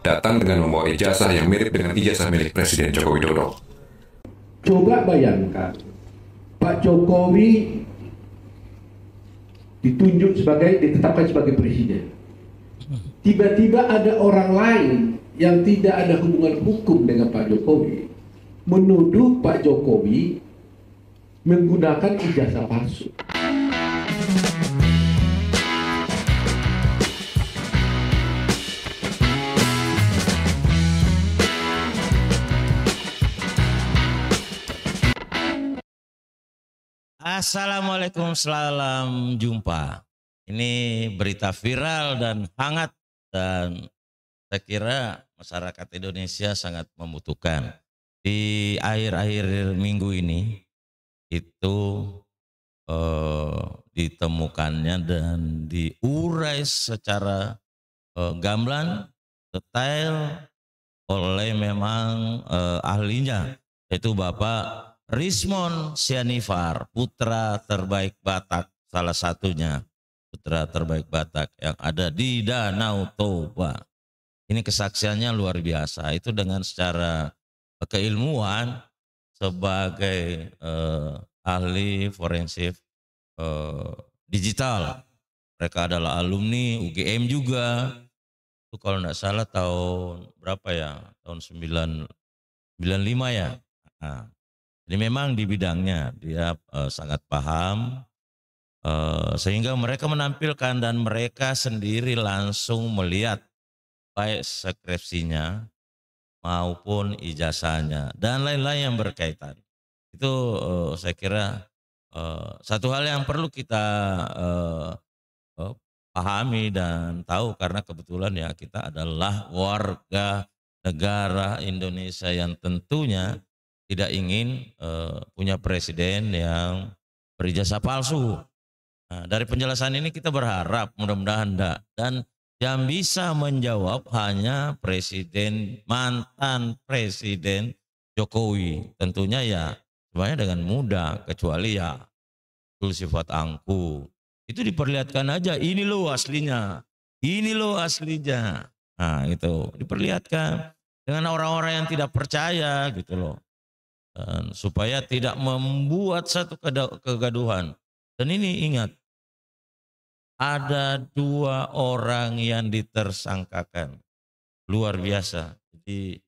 datang dengan membawa ijazah yang mirip dengan ijazah milik Presiden Joko Widodo. Coba bayangkan, Pak Jokowi ditetapkan sebagai presiden. Tiba-tiba ada orang lain yang tidak ada hubungan hukum dengan Pak Jokowi menuduh Pak Jokowi menggunakan ijazah palsu. Assalamualaikum, salam jumpa. Ini berita viral dan hangat dan saya kira masyarakat Indonesia sangat membutuhkan. Di akhir-akhir minggu ini itu ditemukannya dan diurai secara gamblang, detail oleh memang ahlinya, yaitu Bapak Rismon Sianifar, putra terbaik Batak, salah satunya putra terbaik Batak yang ada di Danau Toba. Ini kesaksiannya luar biasa, itu dengan secara keilmuan sebagai ahli forensik digital. Mereka adalah alumni UGM juga. Itu kalau tidak salah tahun berapa ya? Tahun 95 ya. Nah, ini memang di bidangnya dia sangat paham, sehingga mereka menampilkan dan mereka sendiri langsung melihat baik skripsinya maupun ijazahnya dan lain-lain yang berkaitan. Itu saya kira satu hal yang perlu kita pahami dan tahu, karena kebetulan ya kita adalah warga negara Indonesia yang tentunya tidak ingin punya presiden yang berijazah palsu. Nah, dari penjelasan ini kita berharap mudah-mudahan enggak, dan yang bisa menjawab hanya mantan presiden Jokowi. Tentunya ya sebenarnya dengan mudah, kecuali ya itu sifat angkuh. Itu diperlihatkan aja, ini loh aslinya, ini loh aslinya. Nah itu diperlihatkan dengan orang-orang yang tidak percaya gitu loh. Dan supaya tidak membuat satu kegaduhan. Dan ini ingat, ada 2 orang yang ditersangkakan, luar biasa. Jadi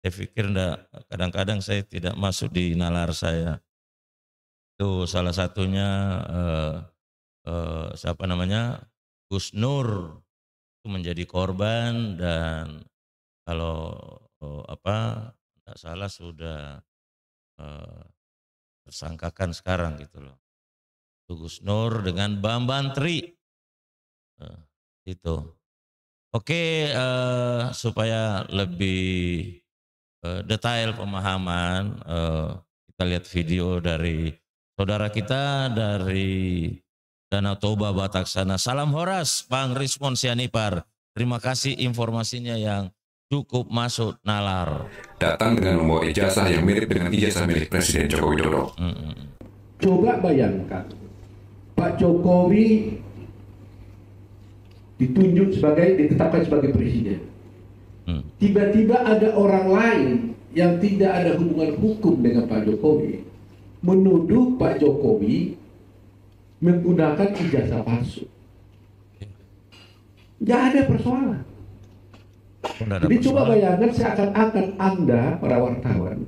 saya pikir kadang-kadang saya tidak masuk di nalar saya. Itu salah satunya siapa namanya, Gus Nur itu menjadi korban, dan kalau tidak salah sudah tersangkakan sekarang gitu loh. Gus Nur dengan Bambang Tri itu. Oke, supaya lebih detail pemahaman, kita lihat video dari saudara kita dari Danau Toba Batak sana. Salam Horas Bang Rismon Sianipar. Terima kasih informasinya yang cukup masuk nalar. Datang dengan membawa ijazah yang mirip dengan ijazah milik Presiden Joko Widodo. Coba bayangkan, Pak Jokowi ditetapkan sebagai presiden. Tiba-tiba ada orang lain yang tidak ada hubungan hukum dengan Pak Jokowi menuduh Pak Jokowi menggunakan ijazah palsu. Nggak ada persoalan. Jadi coba bayangkan seakan-akan Anda, para wartawan,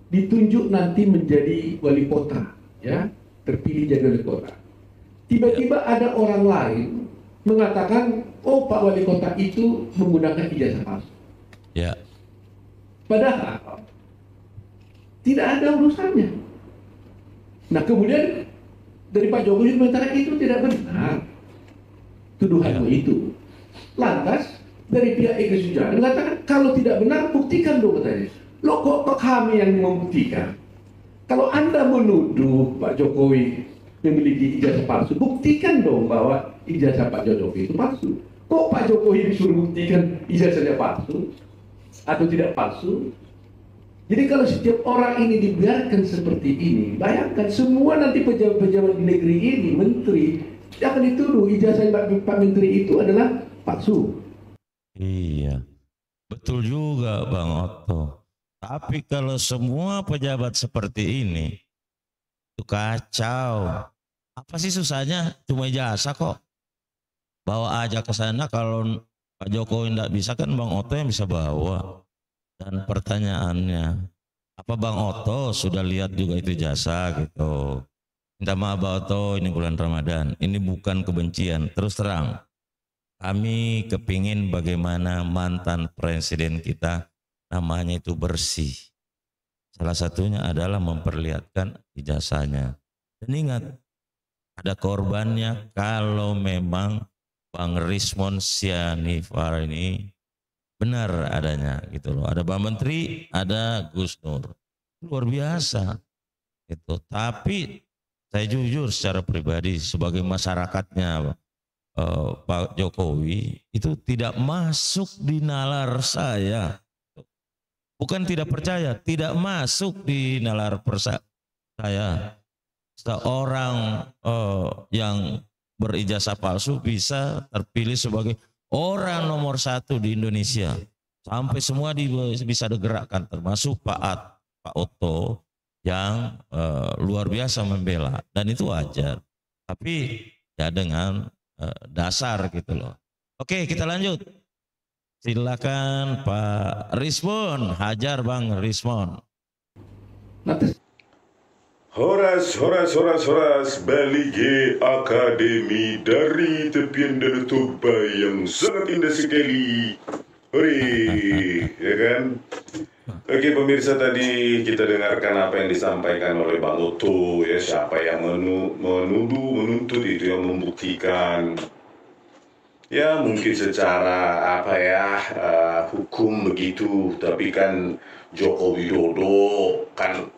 ditunjuk nanti menjadi wali kota, ya, terpilih jadi wali kota. Tiba-tiba ada orang lain mengatakan, oh Pak Wali Kota itu menggunakan ijazah palsu. Ya. Padahal tidak ada urusannya. Nah kemudian dari Pak Jokowi mengatakan itu tidak benar, tuduhanmu itu. Lantas dari pihak Egy Sujana mengatakan kalau tidak benar buktikan dong katanya. Loh kok kami yang membuktikan? Kalau Anda menuduh Pak Jokowi memiliki ijazah palsu, buktikan dong bahwa ijazah Pak Jokowi itu palsu. Kok Pak Jokowi disuruh buktikan ijazahnya palsu atau tidak palsu? Jadi kalau setiap orang ini dibiarkan seperti ini, bayangkan semua nanti pejabat-pejabat di negeri ini, menteri, akan dituduh ijazah Pak Menteri itu adalah palsu. Iya. Betul juga Bang Otto. Tapi kalau semua pejabat seperti ini, itu kacau. Apa sih susahnya? Cuma ijazah kok. Bawa aja ke sana, kalau Pak Jokowi tidak bisa kan Bang Otto yang bisa bawa. Dan pertanyaannya, apa Bang Otto sudah lihat juga itu jasa gitu? Minta maaf Bang Otto, ini bulan Ramadan. Ini bukan kebencian, terus terang. Kami kepingin bagaimana mantan presiden kita namanya itu bersih. Salah satunya adalah memperlihatkan ijazahnya. Dan ingat, ada korbannya kalau memang Bang Rismon Sianifar ini benar adanya gitu loh. Ada Bang Menteri, ada Gus Nur. Luar biasa gitu. Tapi saya jujur secara pribadi sebagai masyarakatnya Pak Jokowi itu tidak masuk di nalar saya. Bukan tidak percaya, tidak masuk di nalar saya. Seorang yang berijazah palsu bisa terpilih sebagai orang nomor 1 di Indonesia. Sampai semua bisa digerakkan, termasuk Pak Otto yang luar biasa membela. Dan itu wajar. Tapi ya dengan dasar gitu loh. Oke, kita lanjut. Silakan Pak Rismon, hajar Bang Rismon. Horas, Balige Akademi dari tepian Danau Toba yang sangat indah sekali. Hore, ya kan? Oke pemirsa, tadi kita dengarkan apa yang disampaikan oleh Bang Otto, ya, siapa yang menuduh, menuntut, itu yang membuktikan. Ya mungkin secara hukum begitu, tapi kan Joko Widodo kan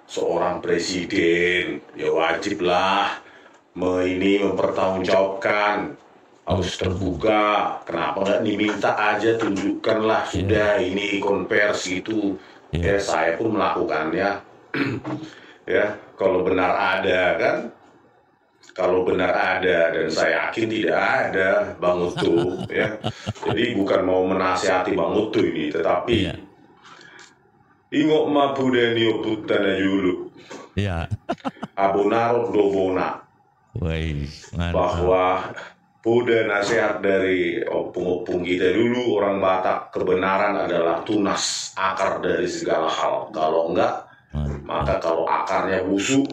seorang presiden, ya wajiblah mempertanggungjawabkan, harus terbuka. Kenapa nggak diminta aja, tunjukkanlah, sudah ini konversi itu. Ya saya pun melakukannya. Ya kalau benar ada kan, kalau benar ada, dan saya yakin tidak ada Bang Otto, ya. Jadi bukan mau menasihati Bang Otto ini, tetapi ingok mabudeni obutana yulu. Ya. Abonarok dobona. Bahwa Buddha nasihat dari opung-opung kita dulu, orang Batak, kebenaran adalah tunas, akar dari segala hal. Kalau enggak, maka kalau akarnya busuk,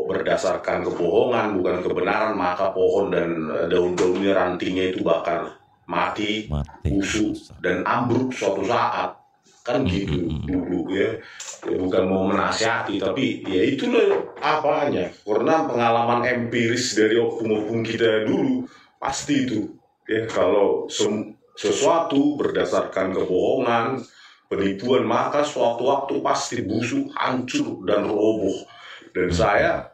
berdasarkan kebohongan bukan kebenaran, maka pohon dan daun-daunnya, rantingnya itu bakal mati, busuk, dan ambruk suatu saat. Kan gitu dulu, ya. Bukan mau menasihati, tapi ya itulah apanya, karena pengalaman empiris dari opung-opung kita dulu pasti itu, ya. Kalau sesuatu berdasarkan kebohongan, penipuan, maka suatu waktu pasti busuk, hancur, dan roboh. Dan saya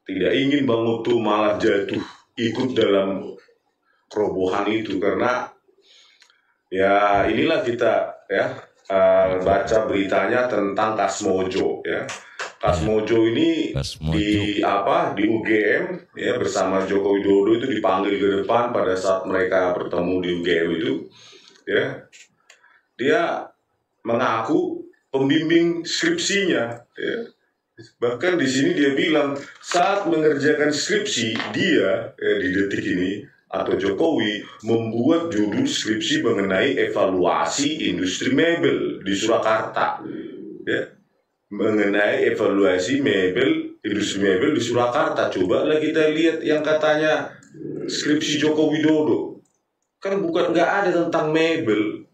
tidak ingin Bang Otto malah jatuh ikut dalam kerobohan itu, karena ya inilah kita, ya, baca beritanya tentang Kasmojo, ya. Kasmojo ini di UGM, ya, bersama Joko Widodo itu dipanggil ke depan pada saat mereka bertemu di UGM itu, ya. Dia mengaku pembimbing skripsinya, ya. Bahkan di sini dia bilang saat mengerjakan skripsi dia, di detik ini, atau Jokowi membuat judul skripsi mengenai evaluasi industri mebel di Surakarta, ya, mengenai evaluasi industri mebel di Surakarta. Cobalah kita lihat yang katanya skripsi Joko Widodo, kan nggak ada tentang mebel,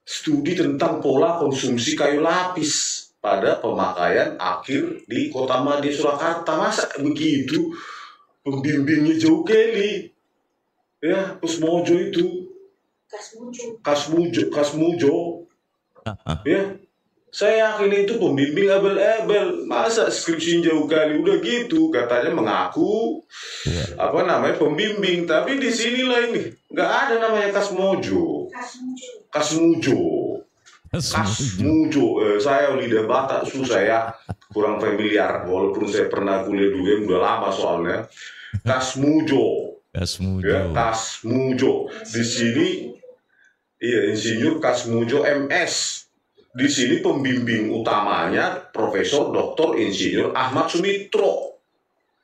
studi tentang pola konsumsi kayu lapis pada pemakaian akhir di Kota Madi Surakarta. Masa begitu? Pembimbingnya jauh kali, ya, Kasmojo itu, Kasmojo, ya, saya yakin itu pembimbing abel-abel. Masa skripsinya jauh kali, udah gitu katanya mengaku pembimbing, tapi di sinilah ini nggak ada namanya Kasmojo. Saya lidah Batak susah, ya, kurang familiar, walaupun saya pernah kuliah dulu, udah lama soalnya. Kasmojo, Kasmujo. Ya, Kasmujo. Di sini Insinyur Kasmujo MS. Di sini pembimbing utamanya Profesor Dr. Insinyur Ahmad Sumitro.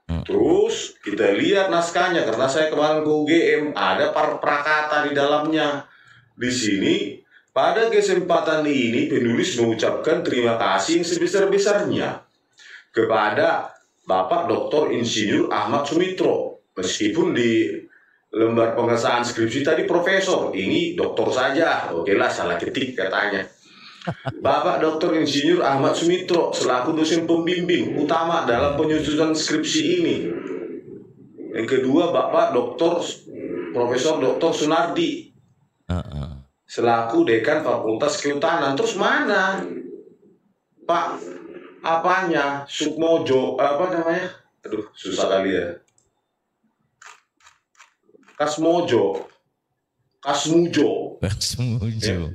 Terus kita lihat naskahnya, karena saya kemarin ke UGM, ada prakata di dalamnya. Di sini pada kesempatan ini penulis mengucapkan terima kasih yang sebesar-besarnya kepada Bapak Dr. Insinyur Ahmad Sumitro. Meskipun di lembar pengesahan skripsi tadi profesor, ini doktor saja. Oke lah, salah ketik katanya. Bapak Dr. Insinyur Ahmad Sumitro selaku dosen pembimbing utama dalam penyusunan skripsi ini. Yang kedua, Bapak Dr. Profesor Dr. Sunardi selaku dekan Fakultas Kehutanan. Terus mana Pak apanya Sukmojo, apa namanya? Aduh, susah kali ya. Kasmujo.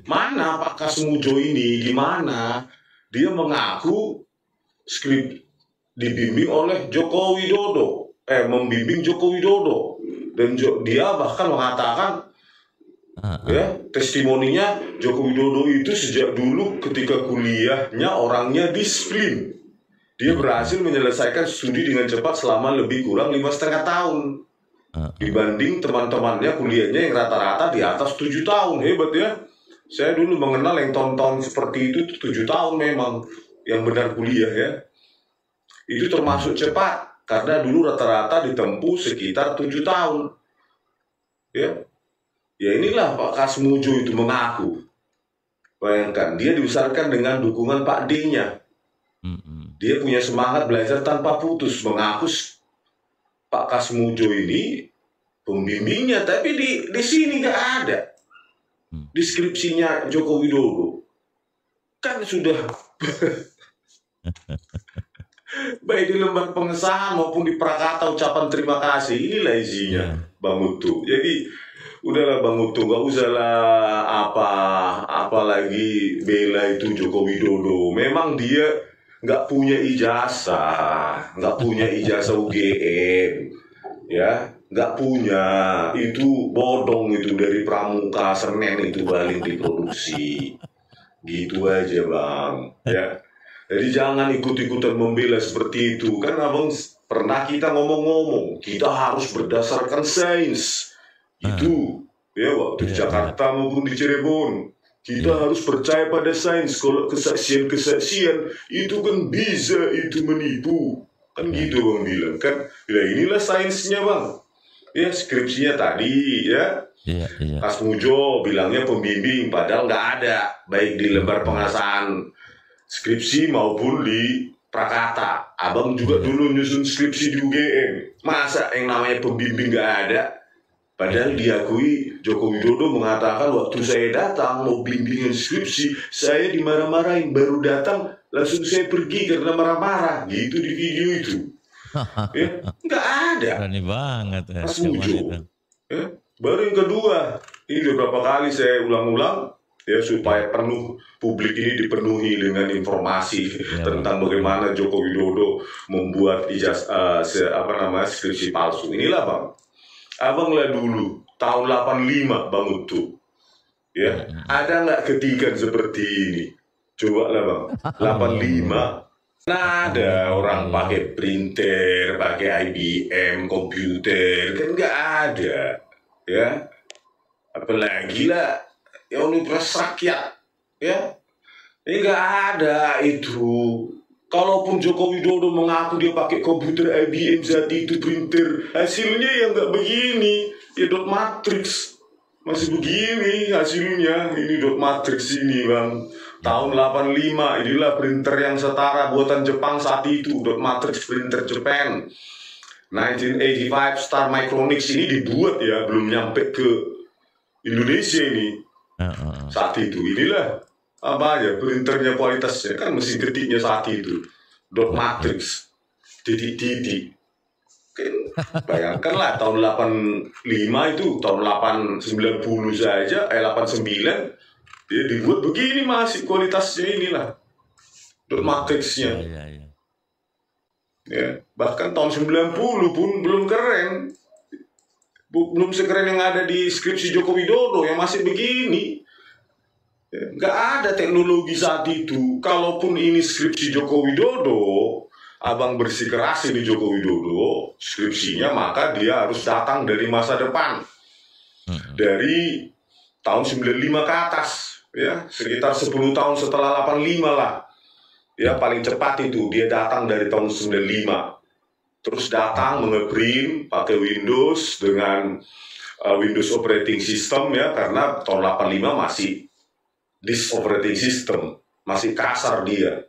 Mana Pak Kasmujo ini? Di mana? Dia mengaku skrip dibimbing oleh Joko Widodo, membimbing Joko Widodo, dan dia bahkan mengatakan ya, testimoninya Joko Widodo itu sejak dulu ketika kuliahnya orangnya disiplin. Dia berhasil menyelesaikan studi dengan cepat selama lebih kurang 5,5 tahun. Dibanding teman-temannya kuliahnya yang rata-rata di atas 7 tahun. Hebat ya. Saya dulu mengenal yang tahun-tahun seperti itu 7 tahun memang yang benar kuliah ya. Itu termasuk cepat karena dulu rata-rata ditempuh sekitar 7 tahun. Ya. Ya inilah Pak Kasmujo itu mengaku. Bayangkan, dia dibesarkan dengan dukungan Pak D-nya. Dia punya semangat belajar tanpa putus. Mengaku Pak Kasmujo ini pembimbingnya, tapi di sini nggak ada. Deskripsinya Joko Widodo kan sudah baik di lembar pengesahan maupun di prakata ucapan terima kasih. Inilah isinya, Bang Mutu. Jadi udahlah Bang Mutu, nggak usah lah apa lagi bela itu Joko Widodo. Memang dia nggak punya ijazah UGM, ya nggak punya. Itu bodong itu dari Pramuka Senen itu balik diproduksi, gitu aja Bang. Ya, jadi jangan ikut-ikutan membela seperti itu. Kan Abang pernah kita ngomong-ngomong, kita harus berdasarkan sains. Itu ya waktu di Jakarta maupun di Cirebon. Kita harus percaya pada sains. Kalau kesaksian-kesaksian itu kan bisa itu menipu. Kan gitu Bang bilang kan. Ya inilah sainsnya Bang. Ya skripsinya tadi ya. Kasmujo bilangnya pembimbing, padahal nggak ada. Baik di lembar pengesahan skripsi maupun di prakata. Abang juga dulu nyusun skripsi di UGM. Masa yang namanya pembimbing nggak ada? Padahal diakui Joko Widodo mengatakan waktu saya datang mau bimbingan skripsi, saya dimarah-marahin, baru datang langsung saya pergi karena marah-marah, gitu di video itu. Ya, nggak ada. Berani banget ya. Ya. Baru yang kedua, ini beberapa kali saya ulang-ulang ya supaya publik ini dipenuhi dengan informasi tentang bagaimana Joko Widodo membuat skripsi palsu. Inilah Bang. Abang lah dulu tahun 85 Bang Utu, ya ada nggak ketikan seperti ini? Coba lah Bang, 85. Nah ada orang pakai printer, pakai IBM komputer, kan nggak ada, ya. Apalagi lah ya Universitas Rakyat, ya. Ini nggak ada itu. Kalaupun Joko Widodo mengaku dia pakai komputer IBM saat itu printer, hasilnya ya nggak begini, ya dot matrix masih begini hasilnya. Ini dot matrix ini Bang, tahun 85. Inilah printer yang setara buatan Jepang saat itu, dot matrix printer Japan. 1985 Star Micronics ini dibuat ya, belum nyampe ke Indonesia ini saat itu. Inilah apa aja printernya, kualitasnya kan mesin ketiknya saat itu dot matrix titik-titik. Bayangkanlah tahun 85 itu, tahun 890 saja, 89 dia dibuat begini masih kualitasnya inilah dot matrixnya. Ya, bahkan tahun 90 pun belum keren. Belum sekeren yang ada di skripsi Joko Widodo yang masih begini. Nggak ada teknologi saat itu. Kalaupun ini skripsi Joko Widodo, abang bersikeras di Joko Widodo skripsinya, maka dia harus datang dari masa depan. Dari tahun 95 ke atas, ya, sekitar 10 tahun setelah 85 lah. Ya, paling cepat itu dia datang dari tahun 95. Terus datang nge-print pakai Windows dengan Windows operating system, ya, karena tahun 85 masih disk operating system, masih kasar dia.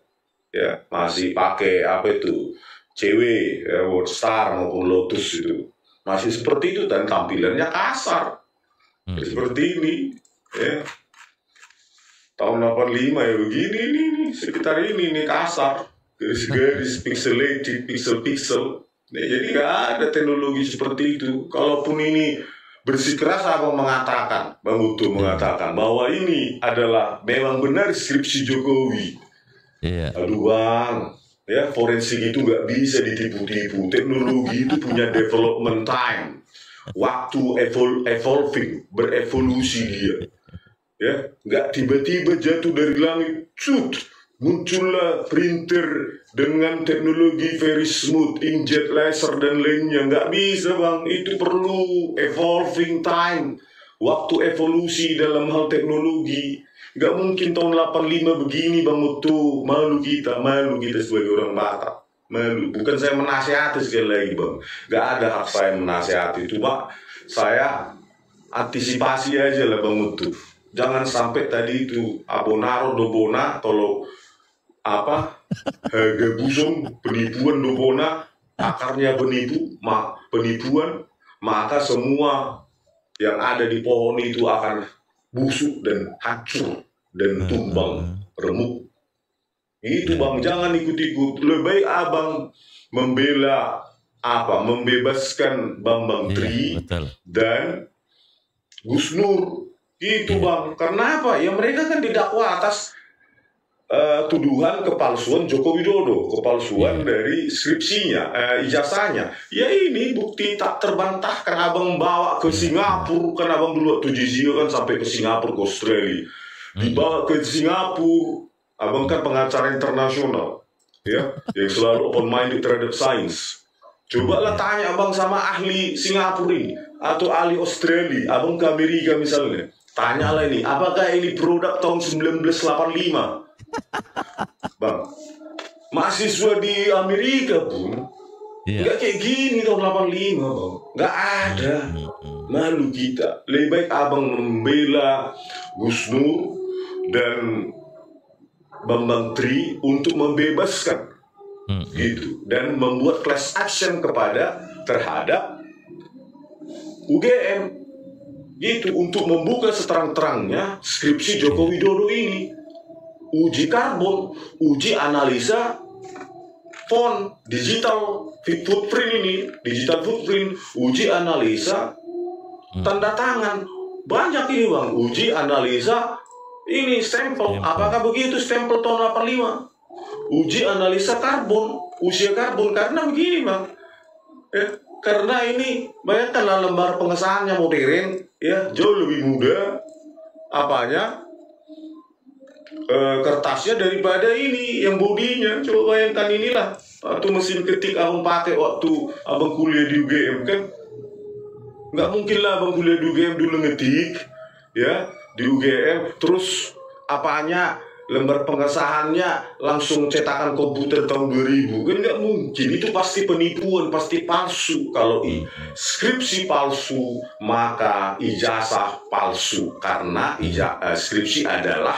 Ya, masih pakai apa itu? CW, ya, WordStar maupun Lotus itu. Masih seperti itu dan tampilannya kasar. Seperti ini, ya. Tahun 85 ya begini nih, sekitar ini nih kasar, garis-garis, pixelated, pixel-pixel. Nah, jadi nggak ada teknologi seperti itu. Kalaupun ini bersikeras, abang mengatakan, Bang Uto mengatakan bahwa ini adalah memang benar skripsi Jokowi. Aduh bang, ya forensik itu nggak bisa ditipu-tipu. Teknologi itu punya development time, waktu evolving, berevolusi dia. Ya, nggak tiba-tiba jatuh dari langit, cut, muncullah printer dengan teknologi very smooth, inkjet laser dan lainnya. Nggak bisa bang, itu perlu evolving time, waktu evolusi dalam hal teknologi. Nggak mungkin tahun 85 begini bang Uto. Malu kita sebagai orang Batak, malu. Bukan saya menasihati sekali lagi bang, nggak ada hak saya menasihati itu pak. Saya antisipasi aja lah bang Uto. Jangan sampai tadi itu abonaro dobona tolong apa harga busung penipuan dobona, akarnya penipuan, maka semua yang ada di pohon itu akan busuk dan hancur dan tumbang remuk. Itu bang, jangan ikut-ikut. Lebih baik abang membela membebaskan Bambang Tri dan Gus Nur. Itu bang, karena apa? Ya mereka kan didakwa atas tuduhan kepalsuan Joko Widodo, kepalsuan dari skripsinya, ijazahnya. Ya ini bukti tak terbantahkan. Abang bawa ke Singapura, kan abang dulu waktu jizio kan sampai ke Singapura, ke Australia. Dibawa ke Singapura, abang kan pengacara internasional, ya, yang selalu open minded terhadap sains. Cobalah tanya abang sama ahli Singapura ini atau ahli Australia, abang ke Amerika misalnya. Tanyalah ini, apakah ini produk tahun 1985? Bang, mahasiswa di Amerika pun nggak kayak gini tahun 85 bang. Nggak ada. Malu kita. Lebih baik abang membela Gus Nur dan Bambang Tri untuk membebaskan gitu, dan membuat class action terhadap UGM gitu, untuk membuka seterang-terangnya skripsi Joko Widodo ini. Uji karbon, uji analisa font, digital footprint, uji analisa tanda tangan. Banyak ini bang, uji analisa ini stempel. Apakah begitu stempel tahun 85? Uji analisa karbon, usia karbon, karena begini bang. Karena ini bayangkanlah lembar pengesahannya modern, ya, jauh lebih mudah kertasnya daripada ini yang bodinya. Coba bayangkan inilah atau mesin ketik abang pakai waktu abang kuliah di UGM kan. Nggak mungkin lah abang kuliah di UGM dulu ngetik, ya, di UGM terus lembar pengesahannya langsung cetakan komputer tahun 2000 kan nggak mungkin. Itu pasti penipuan, pasti palsu. Kalau skripsi palsu maka ijazah palsu, karena skripsi adalah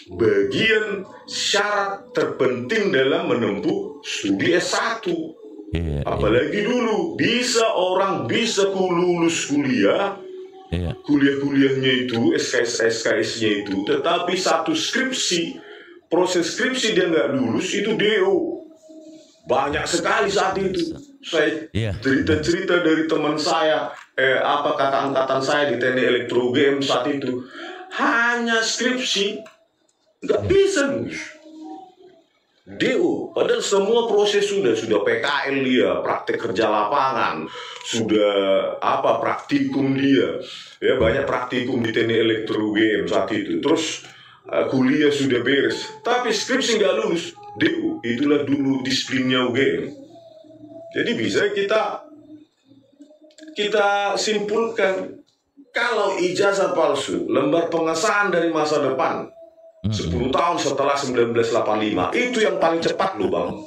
bagian syarat terpenting dalam menempuh studi S1. Apalagi dulu orang bisa lulus kuliah, kuliah-kuliahnya itu, SKS-nya itu, tetapi satu skripsi, proses skripsi dia nggak lulus, itu DO. Banyak sekali saat itu. Saya cerita-cerita dari teman saya, kakak angkatan saya di teknik elektro UGM saat itu, hanya skripsi nggak bisa lulus. DO, padahal semua proses sudah PKL dia, praktek kerja lapangan, sudah praktikum dia, ya banyak praktikum di teknik elektro UGM saat itu, terus kuliah sudah beres, tapi skripsi nggak lulus. DO, itulah dulu disiplinnya UGM. Jadi bisa kita simpulkan kalau ijazah palsu, lembar pengesahan dari masa depan 10 tahun setelah 1985 itu yang paling cepat loh Bang.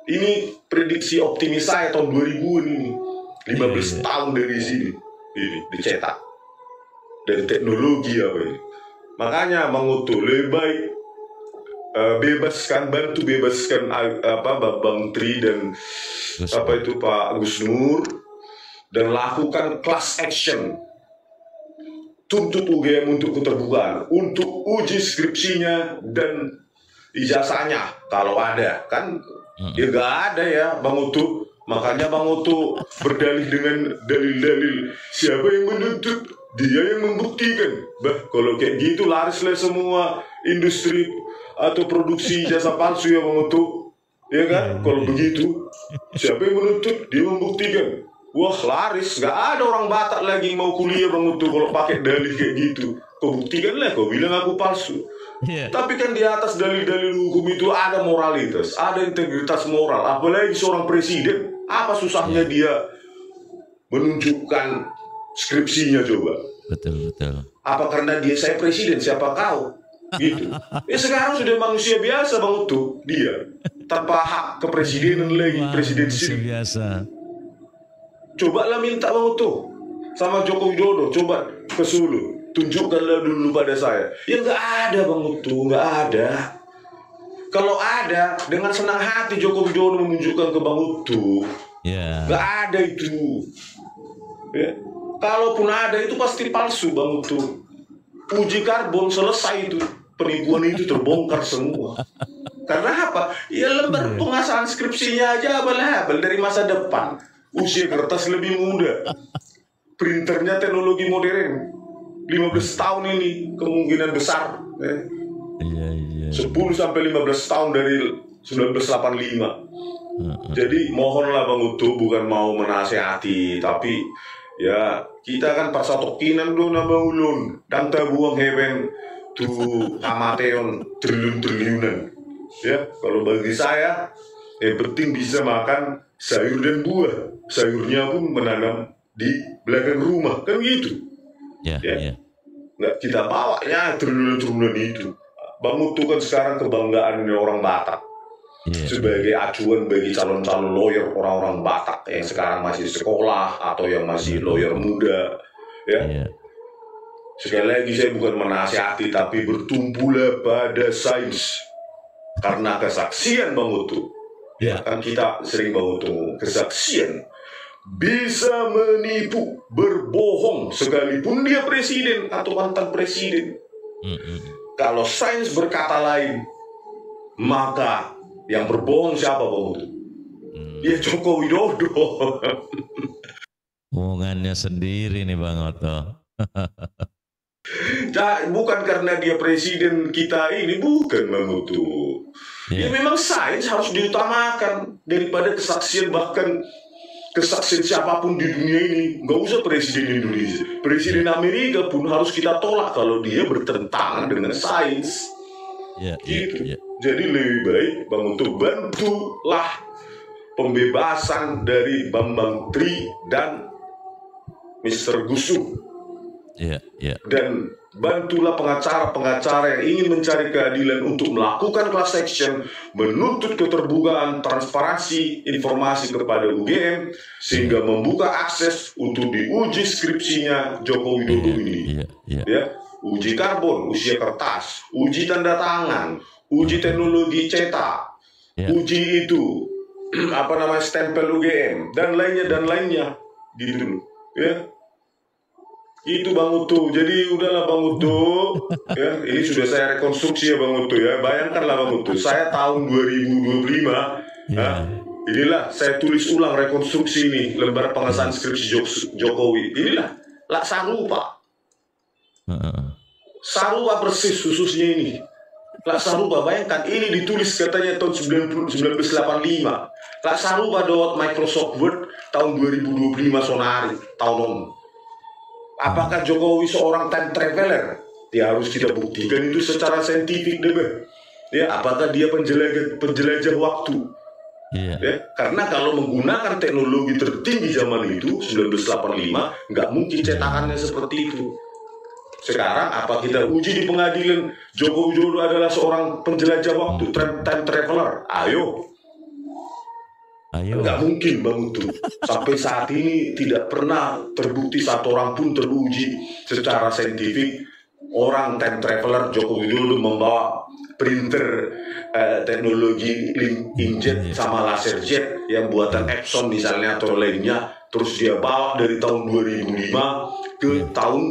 Ini prediksi optimis saya tahun 2000 ini, 15 tahun dari sini ini dicetak dari teknologi apa ini. Makanya Bang Uto lebih baik bantu bebaskan Bang Tri dan Pak Gus Nur dan lakukan class action. Tuntut UGM untuk keterbukaan, untuk uji skripsinya dan ijazahnya kalau ada, kan ya nggak ada ya Bang Utu. Makanya Bang Utu berdalih dengan dalil-dalil siapa yang menuntut, dia yang membuktikan. Kalau kayak gitu larislah semua industri atau produksi ijazah palsu ya Bang Utu, ya kan? Kalau begitu siapa yang menuntut, dia membuktikan. Wah laris, gak ada orang Batak lagi mau kuliah Bang Utu kalau pakai dalih kayak gitu. Kau buktikanlah, kau bilang aku palsu. Tapi kan di atas dalil-dalil hukum itu ada moralitas, ada integritas moral. Apalagi seorang presiden, apa susahnya dia menunjukkan skripsinya coba? Betul. Apa karena saya presiden, siapa kau? Gitu. Sekarang sudah manusia biasa Bang Utu, dia tanpa hak kepresidenan lagi, presidensi biasa. Cobalah minta Bang Utu sama Joko Widodo, coba ke Solo, tunjukkanlah dulu pada saya. Ya nggak ada Bang Utu, nggak ada. Kalau ada, dengan senang hati Joko Widodo menunjukkan ke Bang Utu. Nggak ada itu. Ya. Kalaupun ada itu pasti palsu Bang Utu. Uji karbon selesai itu, penipuan itu terbongkar semua. Karena apa? Ya lembar pengasahan skripsinya aja abal-abal dari masa depan. Usia kertas lebih muda, printernya teknologi modern, 15 tahun ini kemungkinan besar, 10 sampai 15 tahun dari 1985. Jadi mohonlah Bang Utu, bukan mau menasehati, tapi ya kita kan pasatokinan do na Bang Ulun, dan tabuang hewen tu amateon triliun-triliunan. Ya, kalau bagi saya yang penting bisa makan sayur dan buah. Sayurnya pun menanam di belakang rumah, kan gitu. Nggak kita bawa ya triliun-triliunan itu. Bang Utu kan sekarang kebanggaannya orang Batak. Sebagai acuan bagi calon-calon lawyer orang-orang Batak yang sekarang masih sekolah atau yang masih lawyer muda. Sekali lagi saya bukan menasihati, tapi bertumbuhlah pada sains. Karena kesaksian Bang Utu, kan kita sering Bang Utu, kesaksian bisa menipu, berbohong sekalipun dia presiden atau mantan presiden. Kalau sains berkata lain, maka yang berbohong siapa Bang Utu? Ya Joko Widodo. Omongannya sendiri nih Bang Oto. Bukan karena dia presiden kita ini, bukan Bang Utu. Ya memang sains harus diutamakan daripada kesaksian, bahkan kesaksian siapapun di dunia ini. Nggak usah presiden Indonesia, presiden Amerika pun harus kita tolak kalau dia bertentangan dengan sains. Gitu. Jadi lebih baik Bang Utu bantulah pembebasan dari Bambang Tri dan Mr. Gusung. Dan bantulah pengacara-pengacara yang ingin mencari keadilan untuk melakukan class action, menuntut keterbukaan, transparansi informasi kepada UGM sehingga membuka akses untuk diuji skripsinya Joko Widodo ini. Uji karbon, usia kertas, uji tanda tangan, uji teknologi cetak, uji itu stempel UGM dan lainnya gitu Itu Bang Utu. Jadi udahlah Bang Utu, ini sudah saya rekonstruksi ya Bang Utu ya. Bayangkanlah Bang Utu, saya tahun 2025, inilah saya tulis ulang rekonstruksi ini, lembar pengesahan skripsi Jokowi. Inilah sarupa persis khususnya ini. Laksarupa, bayangkan ini ditulis katanya tahun 1985. Laksarupa dot Microsoft Word tahun 2025 sonari tahun. Apakah Jokowi seorang time traveler? Ya harus kita buktikan itu secara saintifik deh. Ya, apakah dia penjelajah waktu? Iya. Ya, karena kalau menggunakan teknologi tertinggi zaman itu 1985 nggak mungkin cetakannya seperti itu. Sekarang apa kita uji di pengadilan Joko Widodo adalah seorang penjelajah waktu, time traveler? Ayo. Nggak mungkin Bang Utu. Sampai saat ini tidak pernah terbukti satu orang pun teruji secara saintifik orang time traveler Joko Widodo membawa printer teknologi inkjet sama laser jet yang buatan Epson misalnya atau lainnya, terus dia bawa dari tahun 2005 ke tahun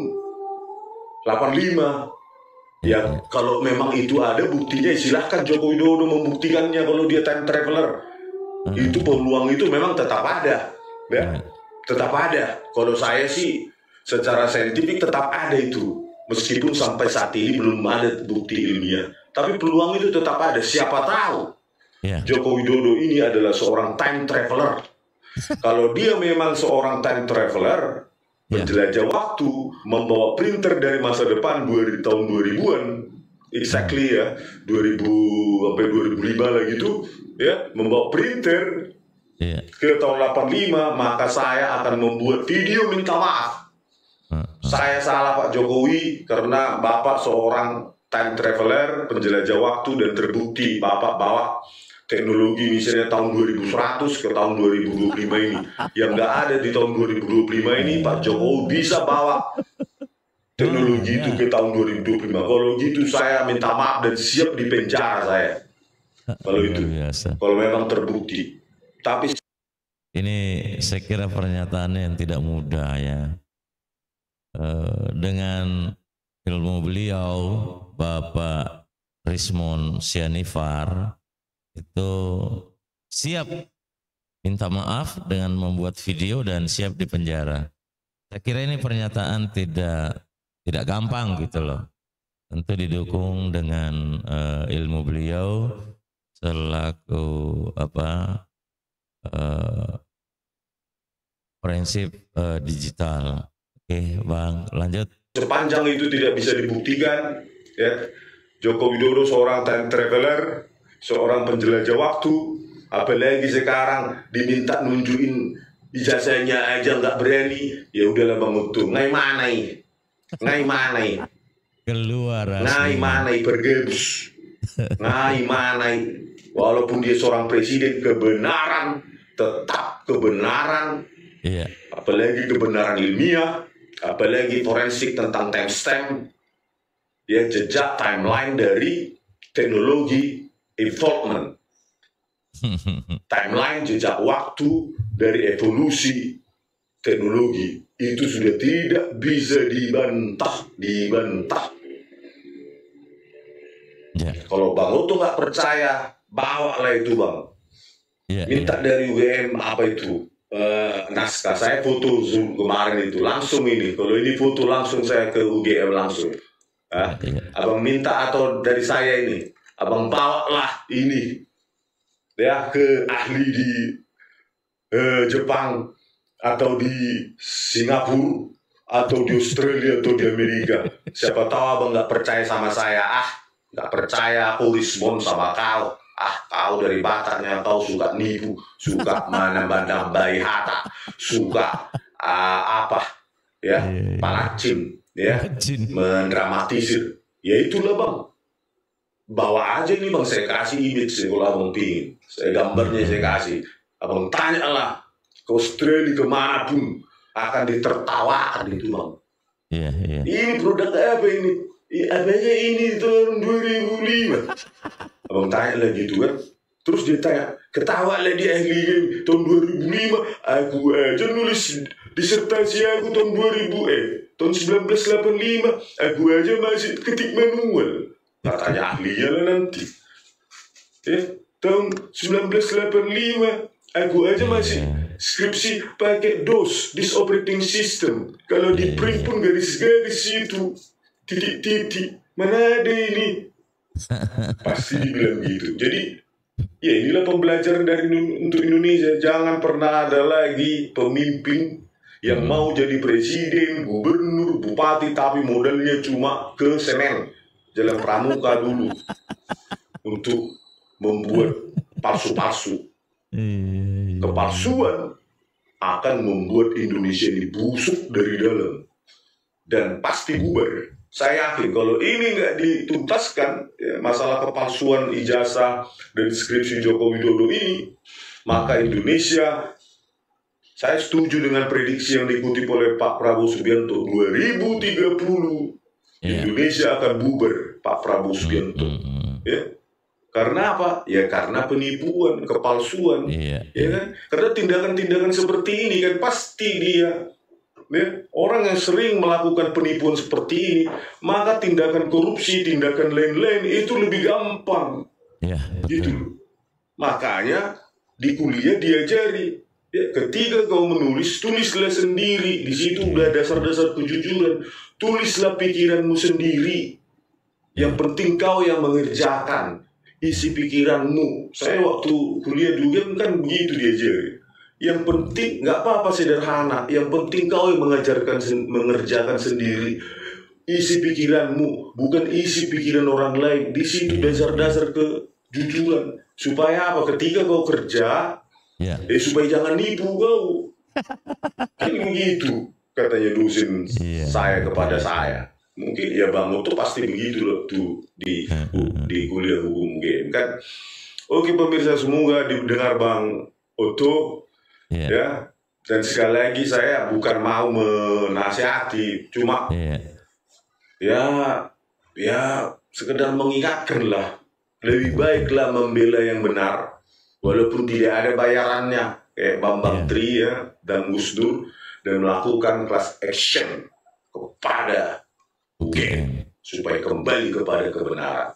85. Ya kalau memang itu ada buktinya silahkan Joko Widodo membuktikannya kalau dia time traveler. Itu peluang itu memang tetap ada, ya tetap ada. Kalau saya sih secara saintifik tetap ada itu, meskipun sampai saat ini belum ada bukti ilmiah. Tapi peluang itu tetap ada. Siapa tahu Joko Widodo ini adalah seorang time traveler. Kalau dia memang seorang time traveler, penjelajah waktu, membawa printer dari masa depan dari tahun 2000-an, exactly ya, 2000 sampai 2005 lagi itu, ya, membawa printer ke tahun 85, maka saya akan membuat video minta maaf. Saya salah Pak Jokowi karena Bapak seorang time traveler, penjelajah waktu, dan terbukti Bapak bawa teknologi misalnya tahun 2100 ke tahun 2025 ini yang nggak ada di tahun 2025 ini. Pak Jokowi bisa bawa teknologi itu ke tahun 2025. Kalau gitu saya minta maaf dan siap dipenjara saya. Kalau itu, kalau memang terbukti. Tapi ini saya kira pernyataannya yang tidak mudah ya. Dengan ilmu beliau, Bapak Rismon Sianifar itu siap minta maaf dengan membuat video dan siap dipenjara. Saya kira ini pernyataan tidak gampang gitu loh. Tentu didukung dengan ilmu beliau selaku prinsip digital. Oke, Bang, lanjut. Sepanjang itu tidak bisa dibuktikan, ya, Joko Widodo seorang time traveler, seorang penjelajah waktu, apalagi sekarang diminta nunjukin ijazahnya aja nggak berani, ya udahlah Bang Utu, ngai manai, keluar, ngai manai bergebus, ngai manai, walaupun dia seorang presiden, kebenaran tetap kebenaran, apalagi kebenaran ilmiah. Apalagi forensik tentang timestamp, ya, jejak timeline dari teknologi evolvement, timeline jejak waktu dari evolusi teknologi itu sudah tidak bisa dibantah. Kalau Bang Utu nggak percaya, bawalah itu Bang, minta dari UGM apa itu. Naskah saya foto Zoom kemarin itu langsung ini. Kalau ini foto langsung saya ke UGM langsung. Abang minta atau dari saya ini, abang bawalah ini ya ke ahli di Jepang atau di Singapura atau di Australia atau di Amerika. Siapa tahu abang nggak percaya sama saya. Nggak percaya aku respon sama kau. Kau dari Bataknya kau suka nipu, suka menambah-nambahi Hatta, suka palacin, ya, mendramatisir. Ya itulah Bang. Bawa aja nih Bang, saya kasih image kalau abang pingin. Saya gambarnya saya kasih. Abang tanyalah ke Australia kemanapun akan ditertawakan itu Bang. Ini produk apa ini? Apanya ini tahun 2005. Abang tanya lagi itu kan, terus dia tanya, ketawa lah dia ahli game tahun 2005, aku aja nulis disertasi aku tahun 1985, aku aja masih ketik manual. Katanya ahlinya lah nanti. Tahun 1985, aku aja masih skripsi pakai DOS, Disk Operating System. Kalau di print pun garis-garis itu, titik-titik, mana ada ini? Pasti dibilang gitu. Jadi ya inilah pembelajaran untuk Indonesia. Jangan pernah ada lagi pemimpin yang mau jadi presiden, gubernur, bupati, tapi modalnya cuma ke semen, Jalan Pramuka dulu untuk membuat palsu-palsu. Kepalsuan akan membuat Indonesia ini busuk dari dalam dan pasti bubar. Saya yakin kalau ini nggak dituntaskan, ya, masalah kepalsuan ijazah dan skripsi Joko Widodo ini, maka Indonesia, saya setuju dengan prediksi yang dikutip oleh Pak Prabowo Subianto, 2030 Indonesia akan bubar, Pak Prabowo Subianto. Ya. Karena apa? Ya karena penipuan, kepalsuan, ya kan? Karena tindakan-tindakan seperti ini kan pasti dia, ya, orang yang sering melakukan penipuan seperti ini, maka tindakan korupsi, tindakan lain-lain itu lebih gampang. Ya, gitu. Makanya di kuliah diajari, ya, ketika kau menulis, tulislah sendiri. Di situ udah dasar-dasar kejujuran. Tulislah pikiranmu sendiri. Yang penting kau yang mengerjakan. Isi pikiranmu. Saya waktu kuliah dulu kan begitu diajari. Yang penting nggak apa-apa sederhana. Yang penting kau yang mengerjakan sendiri. Isi pikiranmu, bukan isi pikiran orang lain. Di situ dasar-dasar kejujuran. Supaya apa? Ketika kau kerja, supaya jangan nipu kau. Kan begitu katanya dosen saya kepada saya. Mungkin ya Bang Oto pasti begitu loh tuh di kuliah hukum game kan. Oke pemirsa, semoga didengar Bang Oto, ya. Dan sekali lagi saya bukan mau menasihati, cuma ya sekedar mengingatkan lah, lebih baiklah membela yang benar walaupun tidak ada bayarannya kayak Bambang Tri ya dan Gus Dur, dan melakukan class action kepada UGM supaya kembali kepada kebenaran.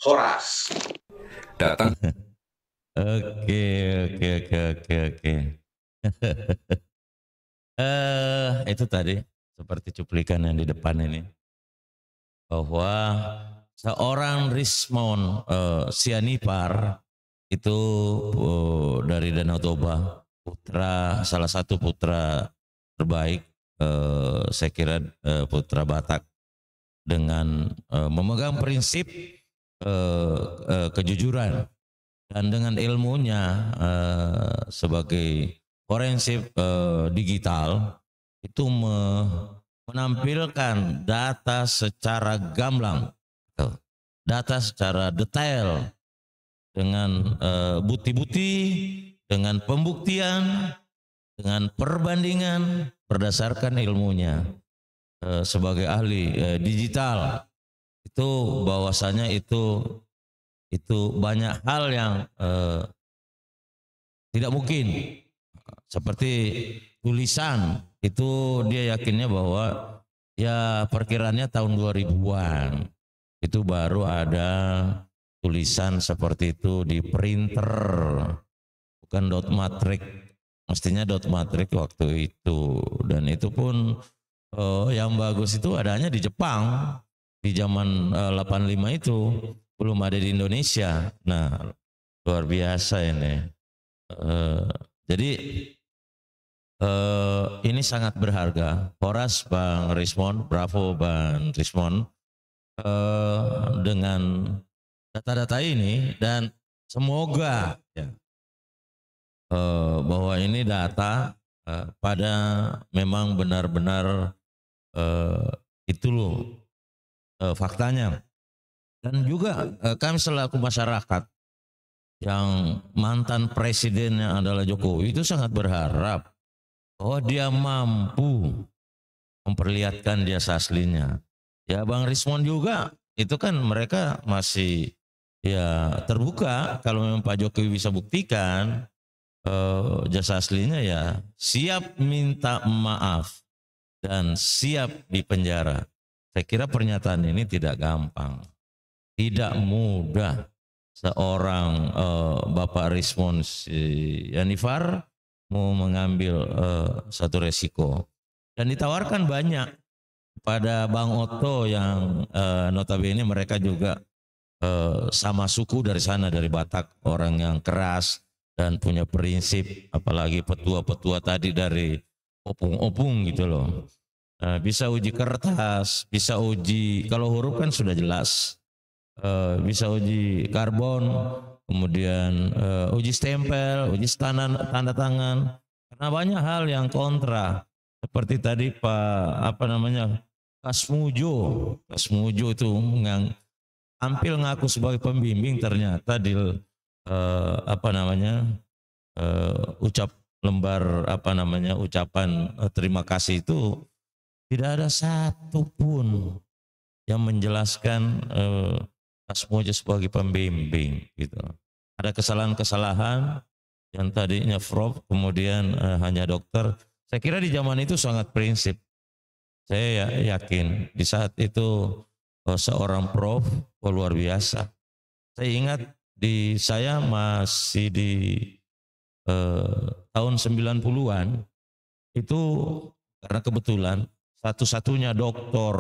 Horas. Datang. Oke. Itu tadi seperti cuplikan yang di depan ini, bahwa seorang Rismond Sianipar itu dari Danau Toba, salah satu putra terbaik, saya kira putra Batak, dengan memegang prinsip kejujuran dan dengan ilmunya sebagai forensik digital itu menampilkan data secara gamblang, data secara detail dengan bukti-bukti, dengan pembuktian, dengan perbandingan berdasarkan ilmunya sebagai ahli digital. Itu bahwasanya itu banyak hal yang tidak mungkin, seperti tulisan itu dia yakinnya bahwa ya perkiraannya tahun 2000-an itu baru ada tulisan seperti itu di printer, bukan dot matrix, mestinya dot matrix waktu itu. Dan itu pun yang bagus itu adanya di Jepang di zaman 85 itu, belum ada di Indonesia. Nah, luar biasa ini. Jadi ini sangat berharga. Horas Bang Rismond, bravo Bang Rismond, dengan data-data ini, dan semoga ya, bahwa ini data pada memang benar-benar itu loh faktanya. Dan juga kami selaku masyarakat yang mantan presidennya adalah Jokowi itu sangat berharap bahwa dia mampu memperlihatkan jasa aslinya. Ya Bang Rismond juga, itu kan mereka masih ya terbuka. Kalau memang Pak Jokowi bisa buktikan jasa aslinya, ya siap minta maaf dan siap dipenjara. Saya kira pernyataan ini tidak gampang, tidak mudah seorang Bapak Rismond Sianipar mau mengambil satu resiko. Dan ditawarkan banyak pada Bang Oto yang notabene mereka juga sama suku dari sana, dari Batak, orang yang keras dan punya prinsip, apalagi petua-petua tadi dari opung-opung gitu loh. Bisa uji kertas, bisa uji, kalau huruf kan sudah jelas, bisa uji karbon, kemudian uji stempel, uji tanda tangan, karena banyak hal yang kontra. Seperti tadi Pak Kasmujo itu yang tampil ngaku sebagai pembimbing, ternyata di ucap lembar ucapan terima kasih itu tidak ada satupun yang menjelaskan Kasmujo sebagai pembimbing gitu. Ada kesalahan-kesalahan yang tadinya prof kemudian hanya dokter. Saya kira di zaman itu sangat prinsip. Saya yakin di saat itu seorang prof luar biasa. Saya ingat saya masih di tahun 90-an itu, karena kebetulan satu-satunya doktor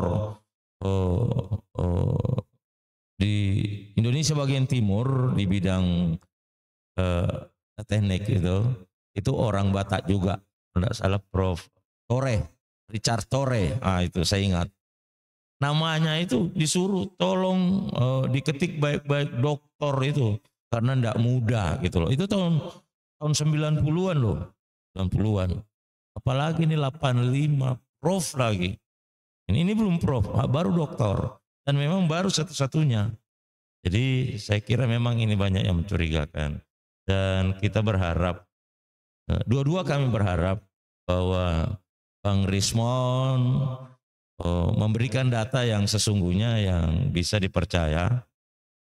di Indonesia bagian timur di bidang teknik itu orang Batak juga, tidak salah, Prof. Richard Tore. Itu saya ingat. Namanya itu disuruh tolong diketik baik-baik doktor itu karena tidak mudah gitu loh. Itu tahun 90-an loh. 90-an. Apalagi ini 85 prof lagi. Ini belum prof, baru doktor. Dan memang baru satu-satunya. Jadi saya kira memang ini banyak yang mencurigakan. Dan kita berharap, dua-dua kami berharap bahwa Bang Rismon memberikan data yang sesungguhnya yang bisa dipercaya,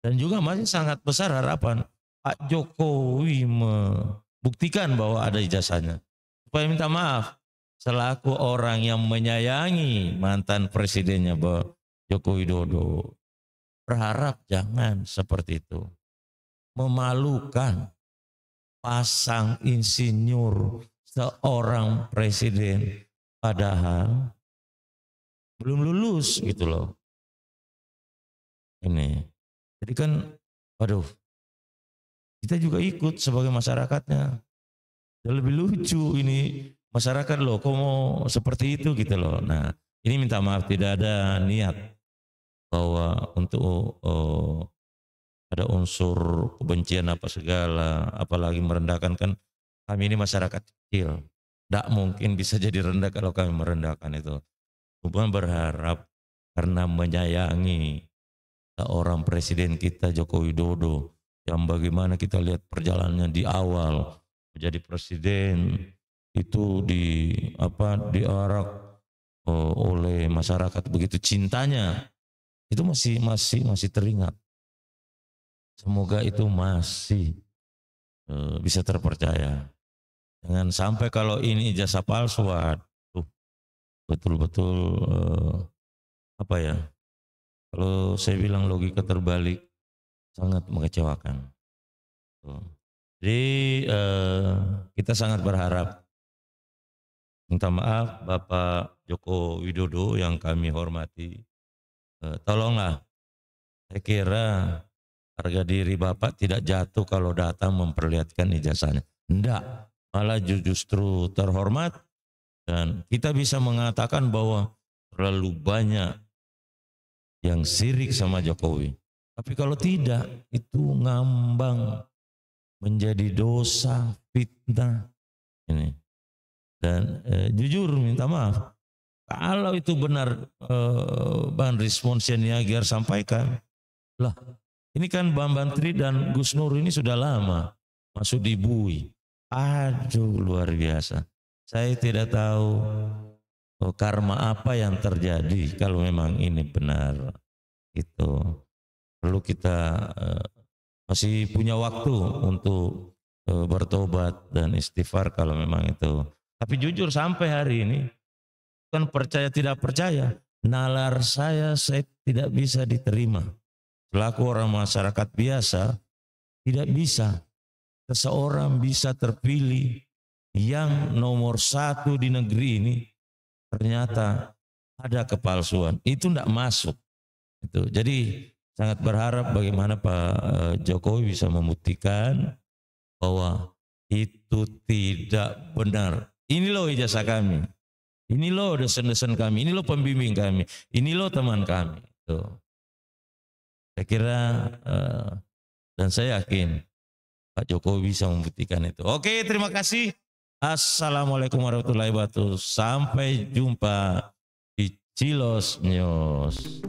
dan juga masih sangat besar harapan Pak Jokowi membuktikan bahwa ada ijazahnya, supaya minta maaf selaku orang yang menyayangi mantan presidennya Joko Widodo. Berharap jangan seperti itu, memalukan pasang insinyur seorang presiden padahal belum lulus gitu loh. Ini. Jadi kan, waduh, kita juga ikut sebagai masyarakatnya. Dan lebih lucu ini masyarakat loh, kok mau seperti itu gitu loh. Nah, ini minta maaf, tidak ada niat bahwa untuk ada unsur kebencian apa segala, apalagi merendahkan. Kan kami ini masyarakat kecil. Tidak mungkin bisa jadi rendah kalau kami merendahkan itu. Cuma berharap karena menyayangi seorang presiden kita Joko Widodo, yang bagaimana kita lihat perjalanannya di awal menjadi presiden itu diarak oleh masyarakat, begitu cintanya, itu masih teringat. Semoga itu masih bisa terpercaya. Jangan sampai kalau ini ijazah palsu, betul-betul kalau saya bilang logika terbalik, sangat mengecewakan. Jadi kita sangat berharap, minta maaf Bapak Joko Widodo yang kami hormati, tolonglah, saya kira harga diri Bapak tidak jatuh kalau datang memperlihatkan ijazahnya. Enggak, malah justru terhormat, dan kita bisa mengatakan bahwa terlalu banyak yang sirik sama Jokowi. Tapi kalau tidak, itu ngambang menjadi dosa, fitnah. Ini. Dan jujur minta maaf, kalau itu benar Bang Rismon Sianiagiar sampaikan, lah ini kan Bang Bantri dan Gus Nur ini sudah lama masuk di BUI. Aduh, luar biasa. Saya tidak tahu karma apa yang terjadi kalau memang ini benar. Itu perlu kita masih punya waktu untuk bertobat dan istighfar kalau memang itu. Tapi jujur sampai hari ini, kan percaya tidak percaya, nalar saya tidak bisa diterima. Selaku orang masyarakat biasa, tidak bisa seseorang bisa terpilih yang nomor 1 di negeri ini, ternyata ada kepalsuan. Itu tidak masuk. Itu. Jadi sangat berharap bagaimana Pak Jokowi bisa membuktikan bahwa itu tidak benar. Ini loh ijazah kami, ini loh dosen-dosen kami, ini loh pembimbing kami, ini loh teman kami. Tuh. Saya kira dan saya yakin Pak Jokowi bisa membuktikan itu. Oke, terima kasih. Assalamualaikum warahmatullahi wabarakatuh. Sampai jumpa di Cilos News.